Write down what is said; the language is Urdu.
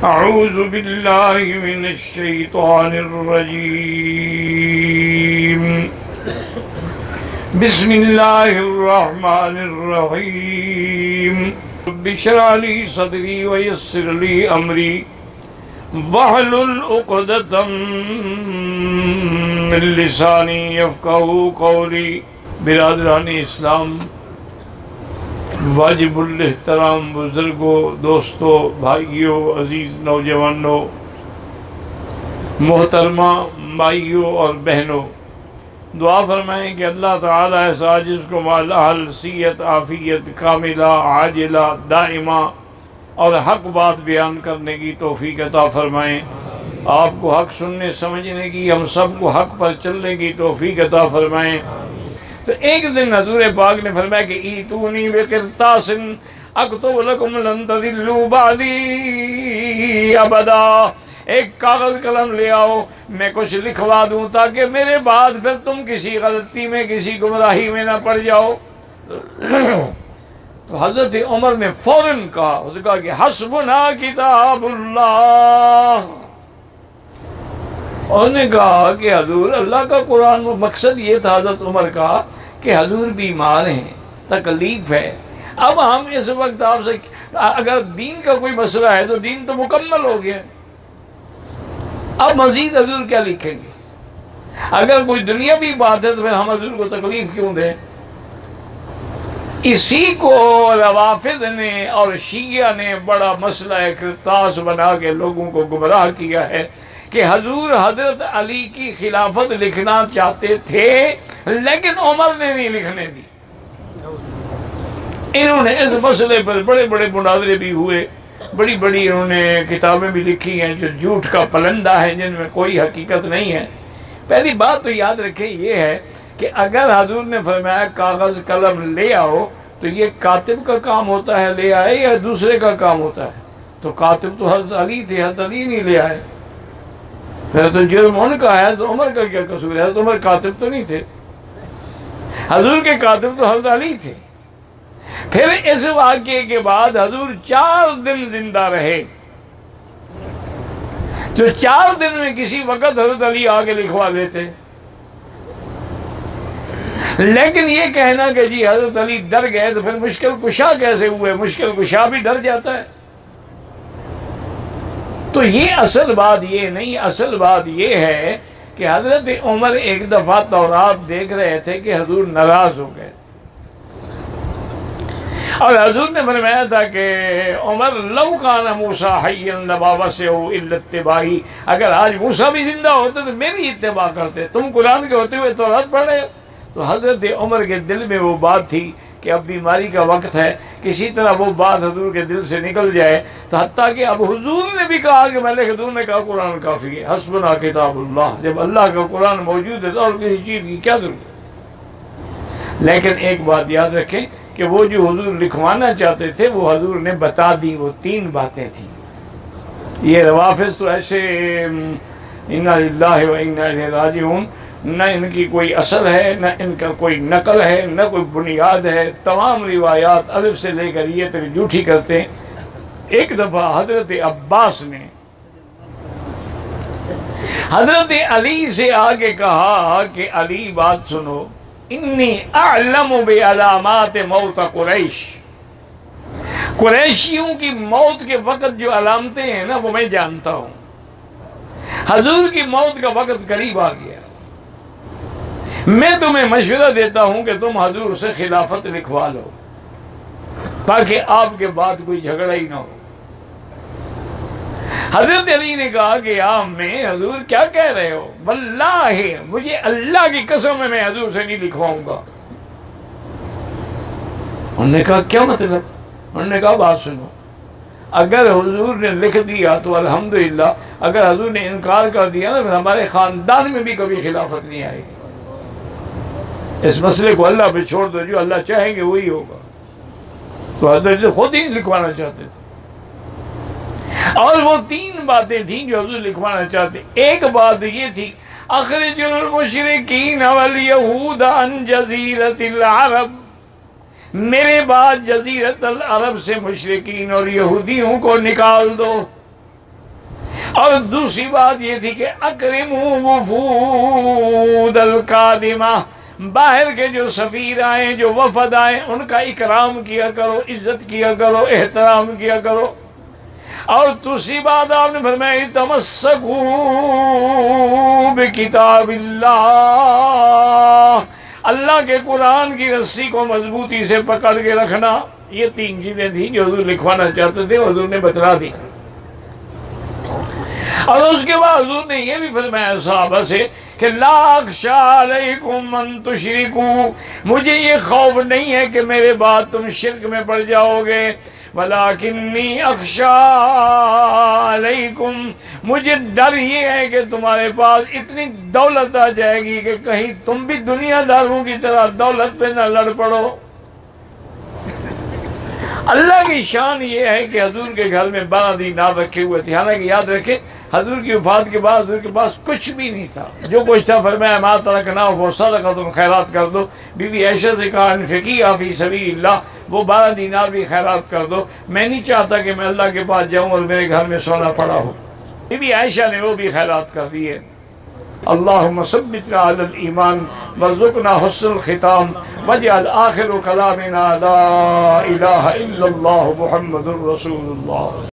اعوذ باللہ من الشیطان الرجیم بسم اللہ الرحمن الرحیم رب اشرح لی صدری ویسر لی امری واحلل عقدۃ من لسانی یفقہوا قولی۔ برادران اسلام، واجب الاحترام بزرگوں، دوستوں، بھائیوں، عزیز نوجوانوں، محترمہ مائیوں اور بہنوں، دعا فرمائیں کہ اللہ تعالیٰ اس عاجز کو مالحل صحت عافیت کاملہ عاجلہ دائمہ اور حق بات بیان کرنے کی توفیق عطا فرمائیں، آپ کو حق سننے سمجھنے کی، ہم سب کو حق پر چلنے کی توفیق عطا فرمائیں۔ تو ایک دن حضور پاک نے فرمایا کہ ایتونی بقرطاس اکتب لکم لن تضلوا بعدی ابدا، ایک کاغذ قلم لے آؤ، میں کچھ لکھوا دوں تاکہ میرے بعد پھر تم کسی غلطی میں کسی گمراہی میں نہ پڑ جاؤ۔ تو حضرت عمر نے فوراً کہا، اس نے کہا کہ حسبنا کتاب اللہ۔ انہوں نے کہا کہ حضور اللہ کا قرآن، وہ مقصد یہ تھا حضرت عمر کا کہ حضور بیمار ہیں، تکلیف ہے۔ اب ہم اس وقت آپ سے اگر دین کا کوئی مسئلہ ہے تو دین تو مکمل ہو گیا، اب مزید حضور کیا لکھیں گے؟ اگر کوئی دنیاوی بات ہے تو پھر ہم حضور کو تکلیف کیوں دیں؟ اسی کو روافض نے اور شیعہ نے بڑا مسئلہ قرطاس بنا کے لوگوں کو گمراہ کیا ہے کہ حضور حضرت علی کی خلافت لکھنا چاہتے تھے لیکن عمر نے نہیں لکھنے دی۔ انہوں نے اس مسئلے پر بڑے بڑے مناظرے بھی ہوئے، بڑی بڑی انہوں نے کتابیں بھی لکھی ہیں جو جھوٹ کا پلندہ ہے، جن میں کوئی حقیقت نہیں ہے۔ پہلی بات تو یاد رکھیں یہ ہے کہ اگر حضور نے فرمایا کاغذ قلم لے آؤ تو یہ کاتب کا کام ہوتا ہے لے آئے یا دوسرے کا کام ہوتا ہے؟ تو کاتب تو حضرت علی تھے، حضرت علی نہیں لے آئے، پھر تو جرم ان کا ہے تو عمر کا کیا قصور ہے؟ حضرت عمر کاتب تو نہیں تھے، حضور کے کاتب تو حضرت علی تھے۔ پھر اس واقعے کے بعد حضور 4 دن زندہ رہے، تو 4 دن میں کسی وقت حضرت علی آگے لکھوا لیتے، لیکن یہ کہنا کہ جی حضرت علی ڈر گئے تو پھر مشکل کشا کیسے ہوئے؟ مشکل کشا بھی ڈر جاتا ہے۔ تو یہ اصل بات یہ نہیں، اصل بات یہ ہے کہ حضرت عمر ایک دفعہ تورات دیکھ رہے تھے کہ حضور ناراض ہو گئے اور حضور نے فرمایا تھا کہ عمر لو کان موسیٰ حیا لباوسعہ الا اتباعی، اگر آج موسیٰ بھی زندہ ہوتے تو میری اتباع کرتے، تم قرآن کے ہوتے ہوئے تورات پڑھ رہے ہو۔ تو حضرت عمر کے دل میں وہ بات تھی کہ اب بیماری کا وقت ہے، کسی طرح وہ بات حضور کے دل سے نکل جائے، تو حتیٰ کہ اب حضور نے بھی کہا کہ میں لکھ دوں، نے کہا قرآن کافی ہے، حسبنا کتاب اللہ، جب اللہ کا قرآن موجود ہے تو اور کسی چیز کی کیا ضرورت؟ لیکن ایک بات یاد رکھیں کہ وہ جو حضور لکھوانا چاہتے تھے وہ حضور نے بتا دی، وہ 3 باتیں تھیں۔ یہ روافض تو ایسے انا للہ و انا الیہ راجعون، نہ ان کی کوئی اصل ہے، نہ ان کا کوئی نقل ہے، نہ کوئی بنیاد ہے، تمام روایات الف سے لے کر یہ تک جھوٹی کرتے ہیں۔ ایک دفعہ حضرت عباس نے حضرت علی سے آگے کہا کہ علی بات سنو، انی اعلم بعلامات موت قریش، قریشیوں کی موت کے وقت جو علامتیں ہیں نا وہ میں جانتا ہوں، حضور کی موت کا وقت قریب آ گیا، میں تمہیں مشورہ دیتا ہوں کہ تم حضور سے خلافت لکھوا لو تاکہ آپ کے بعد کوئی جھگڑا ہی نہ ہو۔ حضرت علی نے کہا کہ میں حضور کیا کہہ رہے ہو؟ واللہ مجھے اللہ کی قسم ہے میں حضور سے نہیں لکھواؤں گا۔ انہوں نے کہا کیا مطلب؟ انہوں نے کہا بات سنو، اگر حضور نے لکھ دیا تو الحمدللہ، اگر حضور نے انکار کر دیا نا پھر ہمارے خاندان میں بھی کبھی خلافت نہیں آئے گی۔ اس مسئلے کو اللہ پہ چھوڑ دو، جو اللہ چاہیں گے وہی ہوگا۔ تو حضرت خود ہی لکھوانا چاہتے تھے، اور وہ 3 باتیں تھیں جو حضور لکھوانا چاہتے۔ ایک بات یہ تھی اخرج المشرکین والیہود عن جزیرۃ العرب، میرے بعد جزیرت العرب سے مشرکین اور یہودیوں کو نکال دو۔ اور دوسری بات یہ تھی کہ اکرموا وفود القادمہ، باہر کے جو سفیر آئے، جو وفد آئے، ان کا اکرام کیا کرو، عزت کیا کرو، احترام کیا کرو۔ اور دوسری بات آپ نے فرمائی تمسکوا بکتاب اللہ، اللہ کے قرآن کی رسی کو مضبوطی سے پکڑ کے رکھنا۔ یہ تین چیزیں تھیں جو حضور لکھوانا چاہتے تھے، حضور نے بتلا دی۔ اور اس کے بعد حضور نے یہ بھی فرمایا صحابہ سے کہ لا اخشی علیکم ان تشرکوا، مجھے یہ خوف نہیں ہے کہ میرے بعد تم شرک میں پڑ جاؤ گے، ولیکنی اخشی علیکم، مجھے ڈر یہ ہے کہ تمہارے پاس اتنی دولت آ جائے گی کہ کہیں تم بھی دنیا داروں کی طرح دولت پہ نہ لڑ پڑو۔ اللہ کی شان یہ ہے کہ حضور کے گھر میں 12 دینار رکھے ہوئے تھے، حالانکہ یاد رکھیں حضور کی وفات کے بعد حضور کے پاس کچھ بھی نہیں تھا، جو کچھ تھا فرمایا ما ترکنا فصدقۃ، خیرات کر دو۔ بی بی عائشہ سے کہا انفقیہا فی سبیل اللہ، وہ 12 دینار بھی خیرات کر دو، میں نہیں چاہتا کہ میں اللہ کے پاس جاؤں اور میرے گھر میں سونا پڑا ہو۔ بی بی عائشہ نے وہ بھی خیرات کر دیے۔ اللہم ثبتنا علی الایمان وارزقنا حسن الختام واجعل آخر کلامنا لا الہ الا اللہ محمد رسول اللہ۔